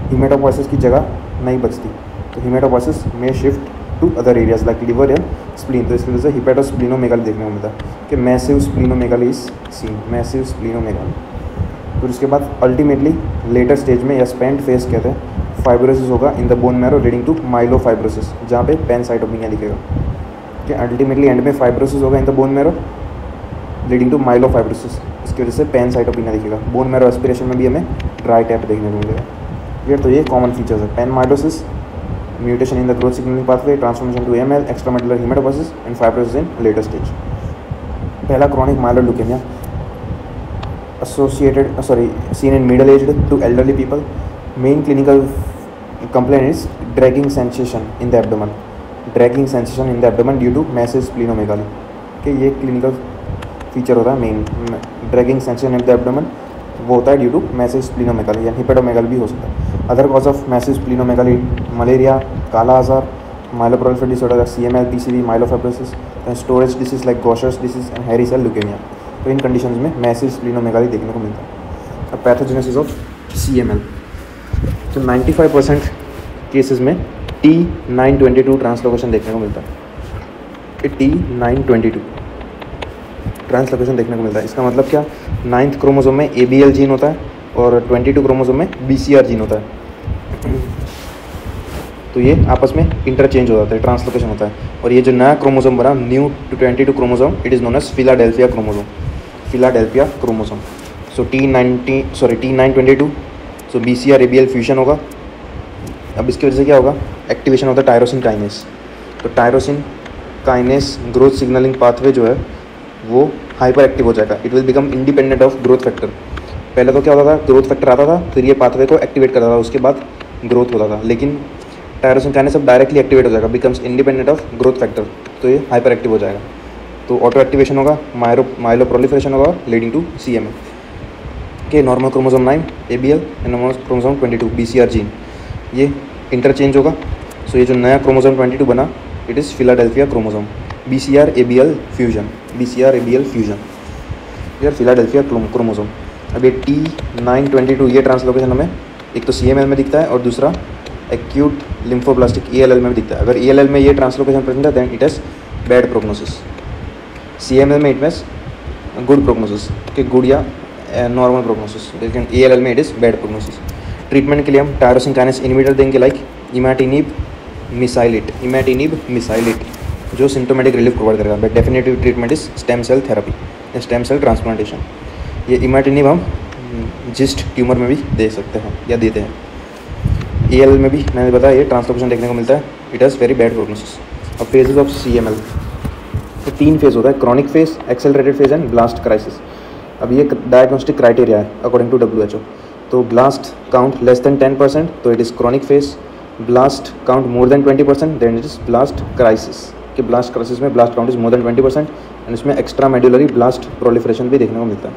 हीमेटोपोइसिस की जगह नहीं बचती, तो हीमेटोपोइसिस में shift to other areas like liver या स्प्लीन, तो इसकी वजह से हिपेटोस्प्लीनोमेगाली देखने को मिलता है कि massive splenomegaly is seen, massive splenomegaly. फिर उसके बाद अल्टीमेटली लेटर स्टेज में या स्पेंट फेज कहते हैं, फाइब्रोसिस होगा in the bone marrow leading to myelofibrosis, जहाँ पे पैनसाइटोपिनिया दिखेगा कि अल्टीमेटली एंड में फाइब्रोसिस होगा in the bone marrow leading to myelofibrosis, इसकी वजह से पैनसाइटोपिनिया दिखेगा। बोन मैरो एस्पिरेशन में भी हमें ड्राई टैप देखने को मिलेगा। क्लियर। तो ये कॉमन फीचर्स है, panmyelosis, mutation in the growth signalling pathway, transformation to AML, extramedullary haematopoiesis and fibrosis in later stage. पहला, chronic myeloid leukaemia seen in middle-aged to elderly people. Main clinical complaint is dragging sensation in the abdomen, due to massive splenomegaly। कि ये क्लिनिकल फीचर होता है main, dragging sensation in the abdomen, वो होता है ड्यू टू मैसिव स्प्लीनोमेगाली या हिपेटोमेगाली भी हो सकता है। Other cause of massive splenomegaly, malaria, kala azar, myeloproliferative disorder, CML, PCV, myelofibrosis, storage disease like Gaucher's disease and hairy cell leukaemia. तो इन कंडीशंस में मैसिव स्प्लीनोमेगाली देखने को मिलता है। अब पैथोजेनेसिस ऑफ CML, तो 95% केसेस में T922 ट्रांसलोकेशन देखने को मिलता है। T922 ट्रांसलोकेशन देखने को मिलता है, इसका मतलब क्या, 9th क्रोमोसोम में ABL जीन होता है और 22 क्रोमोसोम में BCR जीन होता है, तो ये आपस में इंटरचेंज हो जाता है, ट्रांसलोकेशन होता है। और ये जो नया क्रोमोसोम बना, new 22 chromosome, it is known as Philadelphia chromosome, Philadelphia chromosome. So T922, so BCR ABL fusion होगा। अब इसकी वजह से क्या होगा, एक्टिवेशन होता है टायरोसिन काइनेस, तो tyrosine kinase growth signalling pathway जो है वो हाइपर एक्टिव हो जाएगा। It will become independent of growth factor. पहले तो क्या होता था, ग्रोथ फैक्टर आता था, फिर ये पाथवे को एक्टिवेट करता था, उसके बाद ग्रोथ होता था, लेकिन टायरोसिन काइनेस अब डायरेक्टली एक्टिवेट हो जाएगा, becomes independent of growth factor, तो ये हाइपर एक्टिव हो जाएगा। तो ऑटो एक्टिवेशन होगा, माइलोप्रोलिफरेशन होगा लीडिंग टू CML के normal chromosome 9 ABL and normal chromosome 22 BCR gene, ये इंटरचेंज होगा। सो ये जो नया क्रोमोसोम 22 बना, it is Philadelphia chromosome, BCR ABL fusion, यार फिलाडेल्फिया क्रोमोसोम। अब ये T922 ये ट्रांसलोकेशन हमें एक तो CML में दिखता है और दूसरा एक्यूट लिम्फोब्लास्टिक ELL में भी दिखता है। अगर ELL में ये ट्रांसलोकेशन प्रेजेंट है, then it has bad prognosis. CML में इट मीन्स गुड प्रोग्नोसिस, कि गुड या नॉर्मल प्रोग्नोसिस, लेकिन ELL में it is bad prognosis. Treatment के लिए हम टायरोसिन काइनेस इनहिबिटर देंगे लाइक इमैटिनिब मिसाइलेट, जो सिम्टोमेटिक रिलीफ प्रोवाइड करेगा। But definitive treatment is stem cell therapy, stem cell transplantation. ये इमैटिनिब हम जिस्ट ट्यूमर में भी दे सकते हैं या देते हैं। ELL में भी मैंने बताया ये ट्रांसलोकेशन देखने को मिलता है, it has very bad prognosis. अब फेजेस ऑफ CML, तो 3 फेज होता है, chronic phase, accelerated phase and blast crisis. अब ये डायग्नोस्टिक क्राइटेरिया है अकॉर्डिंग टू WHO। तो ब्लास्ट काउंट लेस देन 10%, तो it is chronic phase. Blast count more than 20%, then it is blast crisis. कि ब्लास्ट क्राइसिस में blast count is more than 20% and इसमें एक्स्ट्रा मेडुलरी ब्लास्ट प्रोलिफरेशन भी देखने को मिलता है।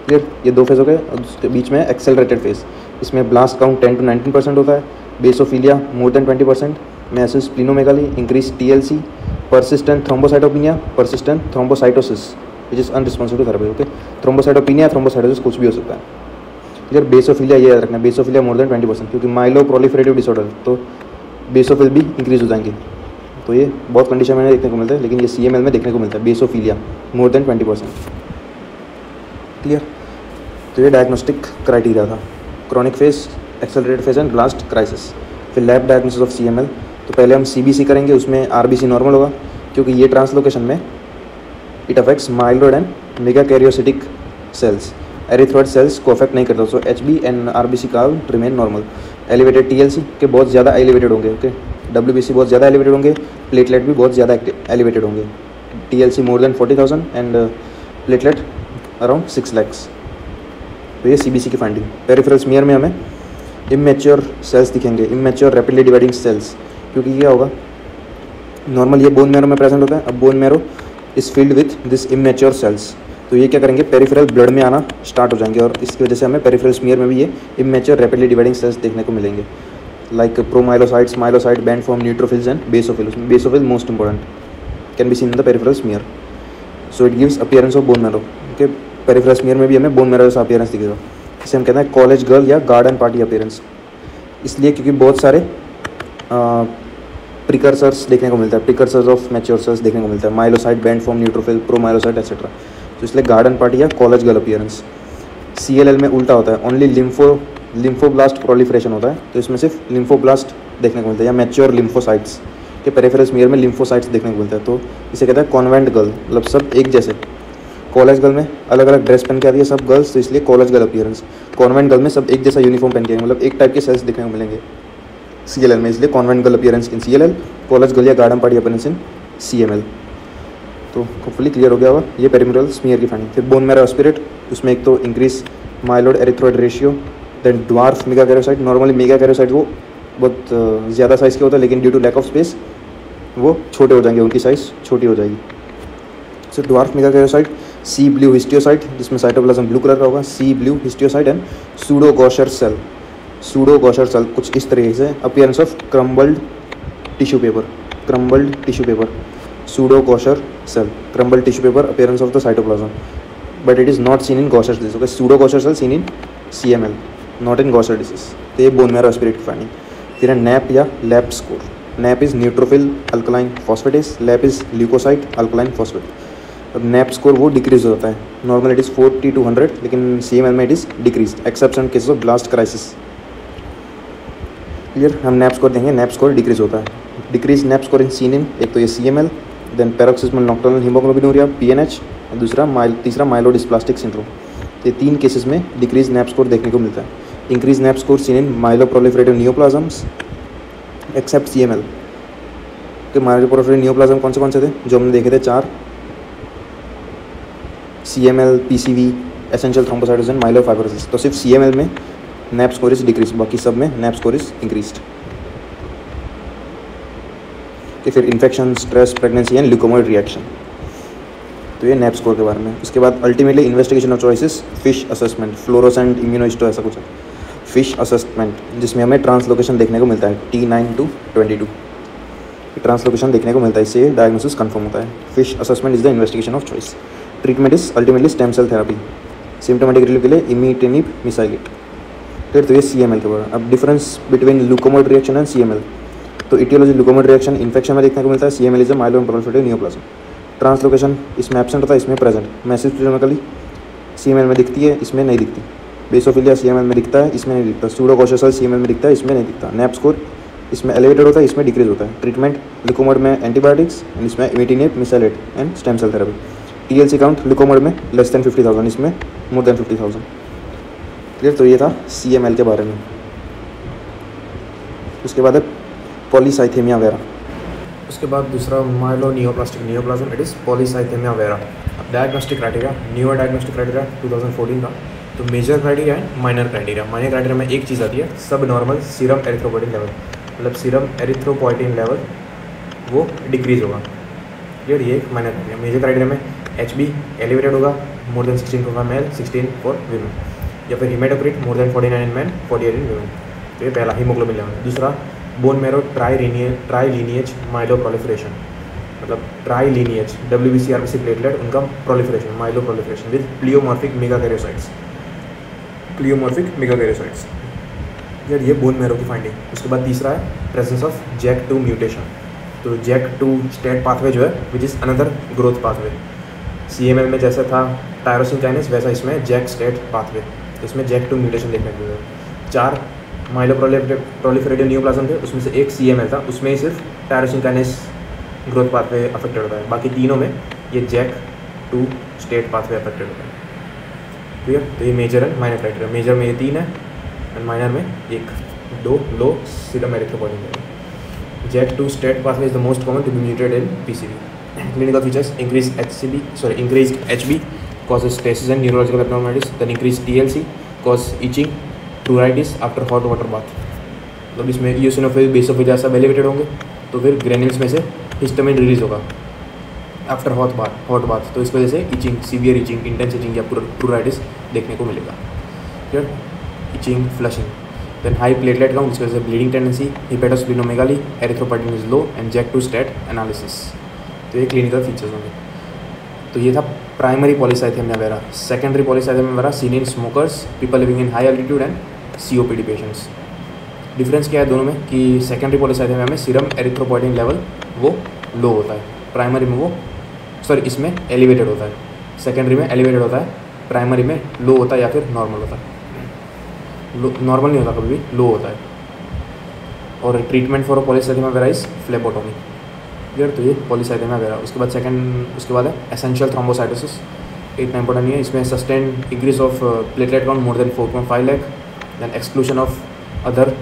क्लियर, ये 2 फेज हो गए। और उसके बीच में एक्सेलरेटेड फेज, इसमें ब्लास्ट काउंट 10 to 19% होता है, basophilia more than 20%, massive splenomegaly, increase TLC, persistent thrombocytopenia, persistent thrombocytosis which is unresponsive to therapy। Okay, thrombocytopenia, thrombocytosis कुछ भी हो सकता है। क्लियर, बेसोफिलिया ये याद रखना, बेसोफिलिया मोर देन 20%, क्योंकि माइलो प्रोलिफरेटिव डिसऑर्डर, तो बेसोफिल भी इंक्रीज हो जाएंगे। तो ये बहुत कंडीशन में देखने को मिलता है, लेकिन ये CML में देखने को मिलता है, बेसोफिलिया मोर देन 20%। क्लियर, तो ये डायग्नोस्टिक क्राइटेरिया था, chronic phase, accelerated phase and blast crisis. फिर लैब डायग्नोसिस ऑफ CML, तो पहले हम CBC करेंगे, उसमें RBC नॉर्मल होगा, क्योंकि ये ट्रांसलोकेशन में it affects myeloid and megakaryocytic cells, erythroid cells को अफेक्ट नहीं करता। So HB and RBC count remain normal. Elevated TLC के बहुत ज़्यादा एलिवेटेड होंगे, ओके, WBC बहुत ज़्यादा एलिवेटेड होंगे, प्लेटलेट भी बहुत ज़्यादा एलिवेटेड होंगे। TLC more than 40,000 and platelet around 6 lakhs। तो ये CBC की फाइंडिंग। पेरिफेरल स्मीयर में हमें इमेच्योर सेल्स दिखेंगे, इमेच्योर रैपिडली डिवाइडिंग सेल्स, क्योंकि क्या होगा, नॉर्मल ये बोन मैरो में प्रेजेंट होता है। अब bone marrow is filled with this immature cells, तो ये क्या करेंगे, पेरिफेरल ब्लड में आना स्टार्ट हो जाएंगे और इसकी वजह से हमें पेरिफेरल स्मीयर में भी ये इमेच्योर रैपिडली डिवाइडिंग सेल्स देखने को मिलेंगे, like promyelocytes, myelocyte, band form neutrophils and basophil. Basophil most important, can be seen in the peripheral smear, so it gives appearance of bone marrow. Okay, peripheral smear में भी हमें बोन मैरो जैसा अपीयरेंस दिखेगा। इसे हम कहते हैं कॉलेज गर्ल या गार्डन पार्टी अपीयरेंस, इसलिए क्योंकि बहुत सारे प्रिकर्सर्स देखने को मिलता है, प्रिकर्सर्स ऑफ मैच्योर सेल्स देखने को मिलता है, myelocyte, band form neutrophil, promyelocyte etcetera, तो इसलिए गार्डन पार्टी या कॉलेज गर्ल अपीयरेंस। CLL में उल्टा होता है, ओनली लिम्फोब्लास्ट प्रोलिफरेशन होता है, तो इसमें सिर्फ लिम्फोब्लास्ट देखने को मिलता है या मैच्योर लिम्फोसाइट्स के पेरिफेरल स्मीयर में लिम्फोसाइट्स देखने को मिलता है, तो इसे कहता है कॉन्वेंट गर्ल, मतलब सब एक जैसे। कॉलेज गर्ल में अलग अलग ड्रेस पहन के आती है सब गर्ल्स, तो इसलिए college girl appearance. Convent girl में सब एक जैसा यूनिफॉर्म पहन के आएंगे, मतलब एक टाइप के सेल्स देखने को मिलेंगे CLL में, इसलिए convent girl appearance in CLL, college girl या garden party appearance in CML। तो होपफुली क्लियर हो गया होगा ये पेरिफेरल स्मीयर की फाइंडिंग। फिर बोन मैरो एस्पिरेट, उसमें एक तो increase myeloid erythroid ratio, then dwarf megakaryocyte. Normally megakaryocyte वो बहुत ज़्यादा साइज़ के होता है, लेकिन due to lack of space वो छोटे हो जाएंगे, उनकी साइज़ छोटी हो जाएगी। सो ड्वार्फ मेगाकैरियोसाइट, सी ब्लू हिस्टियोसाइट जिसमें साइटोप्लाज्म ब्लू कलर का होगा, sea blue histiocyte and pseudo Gaucher cell. Pseudo Gaucher cell कुछ इस तरीके से, appearance of crumbled tissue paper, crumbled tissue paper, pseudo Gaucher cell, crumbled tissue paper, appearance of the cytoplasm, but it is not seen in Gaucher disease. Okay, pseudo Gaucher cell seen in CML, not in Gaucher disease. तो ये बोन मैरो एस्पिरेट की फाइंडिंग। फिर है नैप या lap score. NAP is neutrophil alkaline phosphatase, LAP is leucocyte alkaline phosphate. अब नैप स्कोर वो डिक्रीज होता है, नॉर्मल इट इज़ 40 to 100, लेकिन CML में it is decrease exception cases of blast crisis. Clear, हम नैप स्कोर देंगे, नैप स्कोर डिक्रीज होता है। Decrease NAP score in seen in, एक तो ये CML, then paroxysmal nocturnal haemoglobinuria PNH, दूसरा तीसरा माइलोडिस्प्लास्टिक सिंड्रोम। ये 3 केसेस में डिक्रीज नैप स्कोर देखने को मिलता है। Increase NAP score seen in myeloproliferative neoplasms except CML। तो माइलोप्रोलिफरेटिव नियोप्लाज्म कौन से थे जो हमने देखे थे 4, CML, PCV, essential thrombocytosis and myelofibrosis. तो सिर्फ CML में नैप स्कोर इज डिक्रीज, बाकी सब में नैप स्कोर इज इंक्रीज्ड। कि फिर infection, stress, pregnancy and leukaemoid reaction, तो ये नैप स्कोर के बारे में। उसके बाद ultimately investigation of choices, FISH assessment, fluorescent immunohisto ऐसा कुछ है, फिश असेसमेंट, जिसमें हमें ट्रांसलोकेशन देखने को मिलता है T9 to 22, ट्रांसलोकेशन देखने को मिलता है, इससे डायग्नोसिस कंफर्म होता है। FISH assessment is the investigation of choice. Treatment is ultimately stem cell therapy, symptomatic relief के लिए इमीटेनिब मिसाइलेट। फिर तो ये CML के बारे। अब difference between leukaemoid reaction and CML, तो इटियोलॉजी ल्यूकोमोइड रिएक्शन इन्फेक्शन में देखने को मिलता है, CML is a myeloproliferative neoplasm. Translocation इसमें एब्सेंट होता है, इसमें प्रेजेंट। मैसिस्टेमेटिकली CML में दिखती है, इसमें नहीं दिखती। बेसोफिलिया CML में दिखता है, इसमें नहीं दिखता। सूडोगॉशर सेल CML में दिखता है, इसमें नहीं दिखता। नैप स्कोर इसमें एलिवेटेड होता है, इसमें डिक्रीज होता है। ट्रीटमेंट ल्यूकोमोइड में एंटीबायोटिक्स, इसमें imatinib mesylate and stem cell therapy. TLC count leukaemoid में लेस देन 50,000, इसमें मोर देन 50,000। क्लियर, तो ये था CML के बारे में। उसके बाद है पॉलीसाइथेमिया वेरा। उसके बाद दूसरा myeloneoplastic neoplasm, it is polycythaemia vera. Diagnostic criteria, newer diagnostic criteria 2014 का। तो major criteria and minor criteria. Minor criteria में एक चीज़ आती है, subnormal serum erythropoietin level, मतलब सीरम एरिथ्रोपोइटिन लेवल वो डिक्रीज होगा। क्लियर, ये एक माइनर क्राइटेरिया। मेजर क्राइटेरिया में HB एलिवेटेड होगा, more than 16 for male, 16 for women, या फिर haematocrit more than 49 in man, 48 in women. तो ये पहला हीमोग्लोबिन लेवल। दूसरा बोन मैरो ट्राइलिनिएज माइलोप्रोलिफरेशन, मतलब ट्राइलिनिएज WBC RBC प्लेटलेट उनका proliferation, myelo proliferation with pleomorphic megakaryocytes, pleomorphic megakaryocytes. यार ये बोन मैरो की फाइंडिंग। उसके बाद तीसरा है प्रेजेंस ऑफ JAK2 म्यूटेशन। तो JAK2 स्टेट पाथवे जो है which is another growth pathway. CML में जैसा था टायरोसिन काइनेस, वैसा इसमें JAK स्टेट पाथवे, इसमें JAK2 म्यूटेशन देखने को मिला। 4 माइलोप्रोलिफरेटिव नियोप्लाज्म थे, उसमें से एक CML था, उसमें ही सिर्फ tyrosine kinase growth pathway affected होता है, बाकी तीनों में ये JAK2 स्टेट पाथवे अफेक्टेड होता है। क्लियर, तो ये major and minor criteria. Major में ये 3 है एंड माइनर में 1-2 low serum erythropoietin level. JAK2 STAT pathway is the most common to be muted in PCV। Clinical features: increased HB, causes stasis and neurological abnormalities, then increased TLC, cause itching, pruritus after hot water bath. मतलब इसमें ईओसिनोफिल बेसोफिल सब एलिवेटेड होंगे, तो फिर ग्रेन्यूल्स में से हिस्टामिन रिलीज होगा आफ्टर हॉट बाथ, तो इस वजह से itching, severe itching, intense itching या प्लूराइटिस देखने को मिलेगा। Clear? Itching, flushing, then high platelet count, जिसकी वजह से bleeding tendency, hepatosplenomegaly, erythropoietin is low and JAK two STAT analysis. तो ये क्लिनिकल फीचर्स होंगे। तो ये था primary polycythaemia vera. Secondary polycythaemia vera seen in smokers, people living in high altitude and COPD patients. Difference क्या है दोनों में कि सेकेंडरी पॉलीसाइथेमिया में सीरम एरिथ्रोपोइटिन लेवल वो लो होता है, प्राइमरी में वो इसमें एलिवेटेड होता है, सेकेंडरी में एलिवेटेड होता है, प्राइमरी में लो होता है या फिर नॉर्मल होता है। नॉर्मल नहीं होता, कभी भी लो होता है। और treatment for polycythaemia vera is phlebotomy. Clear? तो ये पॉलीसाइथेमिया वेरा। उसके बाद है एसेंशियल थ्रोम्बोसाइटोसिस। इतना इंपॉर्टेंट नहीं है, इसमें sustain increase of platelet count more than 4.5 lakh, then exclusion of other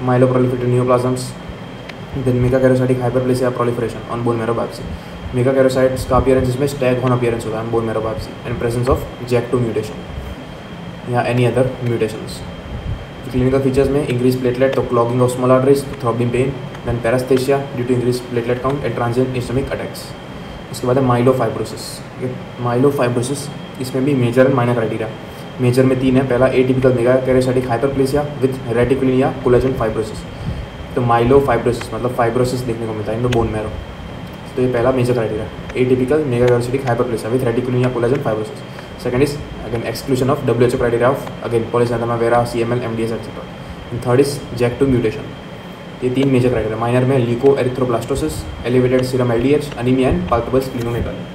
myeloproliferative neoplasms, then megakaryocytic hyperplasia proliferation on bone marrow biopsy. Megakaryocytes का अपीयरेंस इसमें स्टैग हॉर्न अपीयरेंस होता है on bone marrow biopsy and presence of JAK two mutation या any other mutations. Clinical features में इंक्रीज प्लेटलेट, तो clogging of small arteries, throbbing pain, then paraesthesia due to increase platelet count and transient ischaemic attacks. उसके बाद है माइलोफाइब्रोसिस। माइलोफाइब्रोसिस, इसमें भी major and minor criteria. Major में 3 है। पहला atypical megakaryocytic hyperplasia with reticulin या कोलेजन फाइब्रोसिस। तो माइलोफाइब्रोसिस मतलब फाइब्रोसिस देखने को मिलता है इन द बोन मैरो। तो ये पहला major criteria, atypical megakaryocytic hyperplasia with reticulin या collagen fibrosis. Second is again exclusion of WHO criteria of again polycythaemia vera, CML, MDS etcetera. And third is JAK two mutation. ये 3 मेजर क्राइटेरिया। माइनर में leuko erythroblastosis, elevated serum LDH, anaemia and palpable splenomegaly.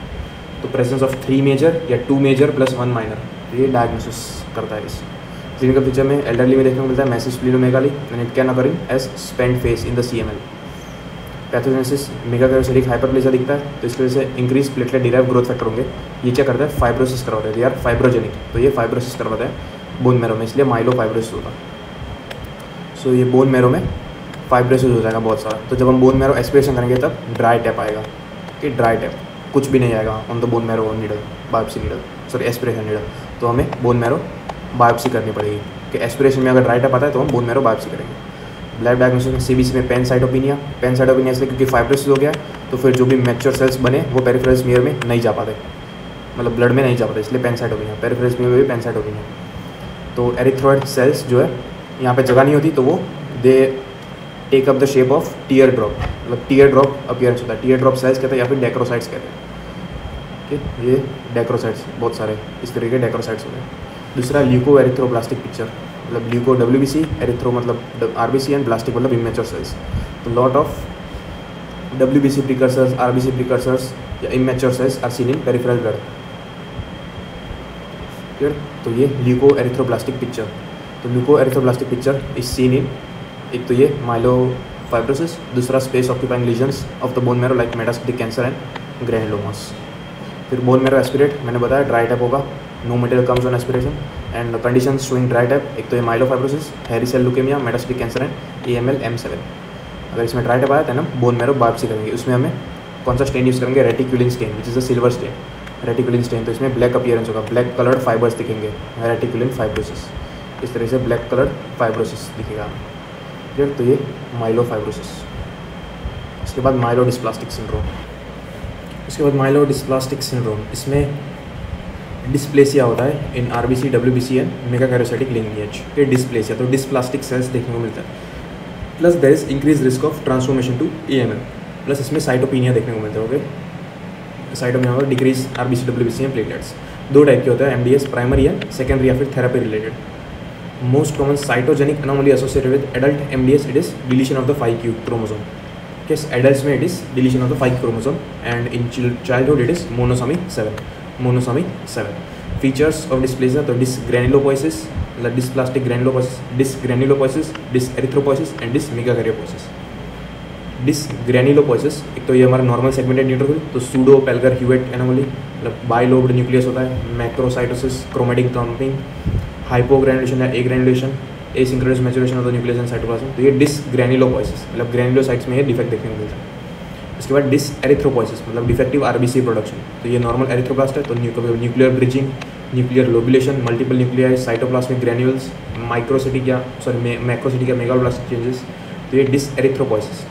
तो प्रेजेंस ऑफ 3 मेजर या 2 मेजर प्लस 1 माइनर, ये डायग्नोसिस करता है इस। क्लिनिकल फीचर में एल्डरली में देखने को मिलता है massive splenomegaly and it can occur in age spent phase in the CML। Pathogenesis megakaryocytic hyperplasia दिखता है, तो इसकी वजह से increase platelet derive growth factor होंगे। ये क्या करता है? फाइब्रोसिस करवाता है, दे आर फाइब्रोजेनिक, तो ये फाइब्रोसिस करवाता है बोन मैरो में, इसलिए माइलोफाइब्रोसिस होता है। सो ये बोन मैरो में फाइब्रोसिस हो जाएगा बहुत सारा। तो जब हम बोन मैरो एस्पिरेशन करेंगे तब ड्राई टैप आएगा, कि ड्राई टैप कुछ भी नहीं आएगा on the bone marrow needle, biopsy needle, aspiration needle. तो हमें बोन मैरो बायोप्सी करनी पड़ेगी, कि एस्पिरेशन में अगर ड्राई टैप आता है तो हम बोन मैरो बायोप्सी करेंगे। ब्लड डायग्नोसिस में CBC में पैनसाइटोपिनिया इसलिए क्योंकि फाइब्रोसिस हो गया, तो फिर जो भी मैच्योर सेल्स बने वो पेरिफेरल स्मीयर में नहीं जा पाते, मतलब ब्लड में नहीं जा पाते, इसलिए पैनसाइटोपिनिया, पेरिफेरल स्मीयर में भी पैनसाइटोपिनिया। तो एरिथ्रॉइड सेल्स जो है यहाँ पे जगह नहीं होती, तो वो they take up the shape of tear drop, मतलब टीयर ड्रॉप अपीयरेंस होता है। टीयर ड्रॉप सेल्स कहते हैं या फिर डेक्रोसाइट्स कहते हैं। ठीक, ये डेक्रोसाइट्स बहुत सारे इस तरीके के डेक्रोसाइट्स होते हैं। दूसरा ल्यूको एरिथ्रोब्लास्टिक पिक्चर, मतलब ल्यूको WBC, एरिथ्रो मतलब RBC एंड ब्लास्टिक मतलब इमेच्योर सेल्स। तो lot of WBC precursors, RBC precursors या immature cells are seen in peripheral blood. Clear? तो ये ल्यूको एरिथ्रोब्लास्टिक पिक्चर। तो leuko erythroblastic picture is seen in, एक तो ये माइलोफाइब्रोसिस, दूसरा space occupying lesions of the bone marrow like metastatic cancer and granulomas. फिर बोन मैरो एस्पिरेट, मैंने बताया ड्राई टैप होगा, no material comes on aspiration and condition showing dry tap, एक तो ये myelofibrosis, hairy cell leukaemia, metastatic cancer and AML M7। अगर इसमें ड्राई टैप आया तो ना बोन मैरो बायोप्सी करेंगे। उसमें हमें कौन सा स्टेन यूज़ करेंगे? Reticulin stain which is a silver stain, reticulin stain. तो इसमें ब्लैक अपीयरेंस होगा, ब्लैक कलर्ड फाइबर्स दिखेंगे, रेटिकुलिन फाइब्रोसिस, इस तरह से ब्लैक कलर्ड फाइब्रोसिस दिखेगा। फिर तो ये माइलोफाइब्रोसिस। इसके बाद माइलोडिस्प्लास्टिक सिंड्रोम। इसके बाद माइलोडिस्प्लास्टिक सिंड्रोम, इसमें डिस्प्लेसिया होता है in RBC, WBC and megakaryocytic lineage. ये डिस्प्लेसिया, तो डिस्प्लास्टिक सेल्स देखने को मिलता है। Plus there is increase risk of transformation to AML, plus इसमें साइटोपिनिया देखने को मिलता है। ओके, साइटोपिनिया होगा decrease RBC, WBC and platelets. 2 type के होता है, MDS प्राइमरी एंड सेकेंडरी या फिर therapy related. Most common cytogenic anomaly associated with adult MDS, it is deletion of the 5q chromosome. Case adults में it is deletion of the 5 chromosome and in childhood it is monosomy 7। Features of dysplasia, तो डिसग्रेनुलोपोइसिस, मतलब डिस्प्लास्टिक ग्रेनुलोपोइसिस, डिसएरिथ्रोपोइसिस एंड डिसमेगाकैरियोपोइसिस। डिसग्रेनुलोपोइसिस, एक तो ये हमारा नॉर्मल सेगमेंटेड न्यूट्रोफिल, तो सूडो पेल्गर ह्यूवेट एनोमली, मतलब बाइलोब्ड न्यूक्लियस होता है, मैक्रोसाइटोसिस, क्रोमेटिक क्लम्पिंग, हाइपोग्रेनुलेशन या agranulation, asynchronous maturation of the nucleus and cytoplasm. तो ये डिसग्रेनुलोपोइसिस, मतलब ग्रेनुलोसाइट्स में ये डिफेक्ट देखने को मिलता है। इसके बाद डिसएरिथ्रोपोइसिस, मतलब डिफेक्टिव RBC प्रोडक्शन। तो ये नॉर्मल एरिथ्रोब्लास्ट है, तो nuclear bridging, nuclear lobulation, multiple nuclei, cytoplasmic granules, macrocytic या मेगालोब्लास्टिक चेंजेस, तो ये डिसएरिथ्रोपोइसिस।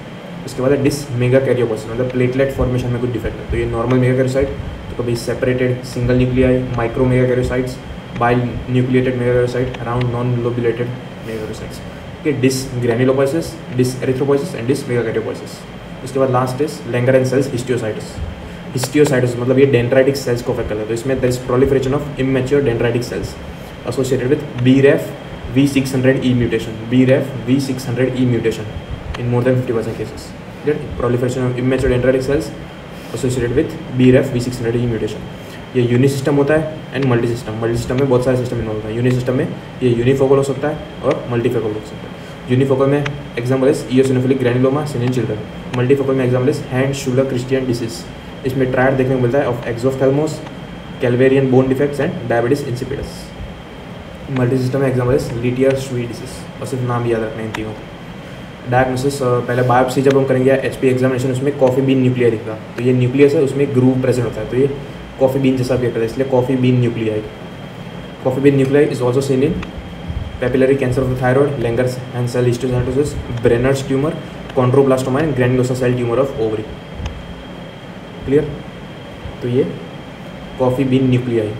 उसके बाद है डिस मेगा कैरियोपोइसिस, मतलब प्लेटलेट फॉर्मेशन में कुछ डिफेक्ट है, तो ये नॉर्मल मेगा कैरियोसाइट, तो कभी separated single nuclei, micromegakaryocytes, binucleated megakaryocyte around non lobulated megakaryocytes. Okay, dysgranulopoiesis, dyserythropoiesis and dysmegakaryopoiesis. उसके बाद last is Langerhans cells histiocytosis. Histiocytosis मतलब ये डेंड्राइटिक सेल्स को अफेक्ट करता है, तो इसमें there is proliferation of immature dendritic cells associated with BRAF V600E mutation, BRAF V600E mutation in more than 50% cases. Proliferation of immature dendritic cells associated with BRAF V600E mutation. ये यूनि सिस्टम होता है and multi system. Multi system में बहुत सारे सिस्टम इन्वॉल्व होता है। यूनि सिस्टम में ये यूनिफोकल हो सकता है और मल्टीफोकल हो सकता है। यूनिफोकल में example is eosinophilic granuloma seen in children. Multifocal में example is Hand Schuller Christian disease. इसमें ट्रायड देखने को मिलता है of exophthalmos, calvarial bone defects and diabetes insipidus. Multi system में example is Letterer Siwe disease, और सिर्फ नाम याद रखना है इन तीनों को। डायग्नोसिस पहले बायोप्सी जब हम करेंगे HP एग्जामिनेशन, उसमें कॉफ़ी बीन न्यूक्लियाई दिखता, तो ये न्यूक्लियस है, उसमें ग्रूव प्रेजेंट होता है, तो ये कॉफ़ी बीन जैसा भी करता है, इसलिए coffee bean nuclei. Coffee bean nuclei is also seen in papillary cancer of the thyroid, Langerhans cell histiocytosis, Brenner's tumour, chondroblastoma and granulosa cell tumour of ovary. Clear? तो ये कॉफ़ी बीन न्यूक्लियाई।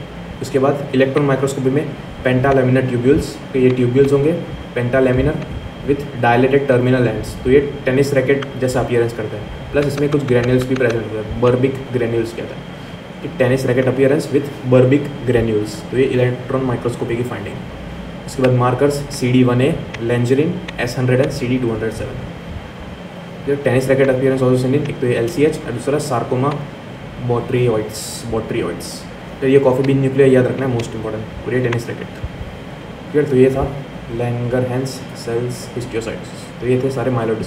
उसके बाद इलेक्ट्रॉन माइक्रोस्कोपी में पेंटालेमिनर ट्यूब्यूल्स, तो ये ट्यूब्यूल्स होंगे पेंटालेमिनर विथ डायलेटेड टर्मिनल एंड्स, तो ये टेनिस रैकेट जैसा अपीयरेंस करता है, प्लस इसमें कुछ ग्रेन्यूल्स भी प्रेजेंट होते हैं, बर्बिक ग्रेन्यूल्स कहता है। Tennis racket appearance with Birbeck granules, तो ये इलेक्ट्रॉन माइक्रोस्कोपी की फाइंडिंग। उसके बाद markers CD1A, लेंजरिन, S100 and CD207। जो tennis racket appearance also seen in, एक तो ये LCH और दूसरा सार्कोमा बोट्रियोइड्स। तो ये कॉफ़ी बीन न्यूक्लियाई याद रखना है, मोस्ट इंपॉर्टेंट। और ये टेनिस रैकेट। क्लियर? तो ये था लैंगरहैंस सेल्स हिस्टियोसाइटोसिस। तो ये थे सारे माइलोइड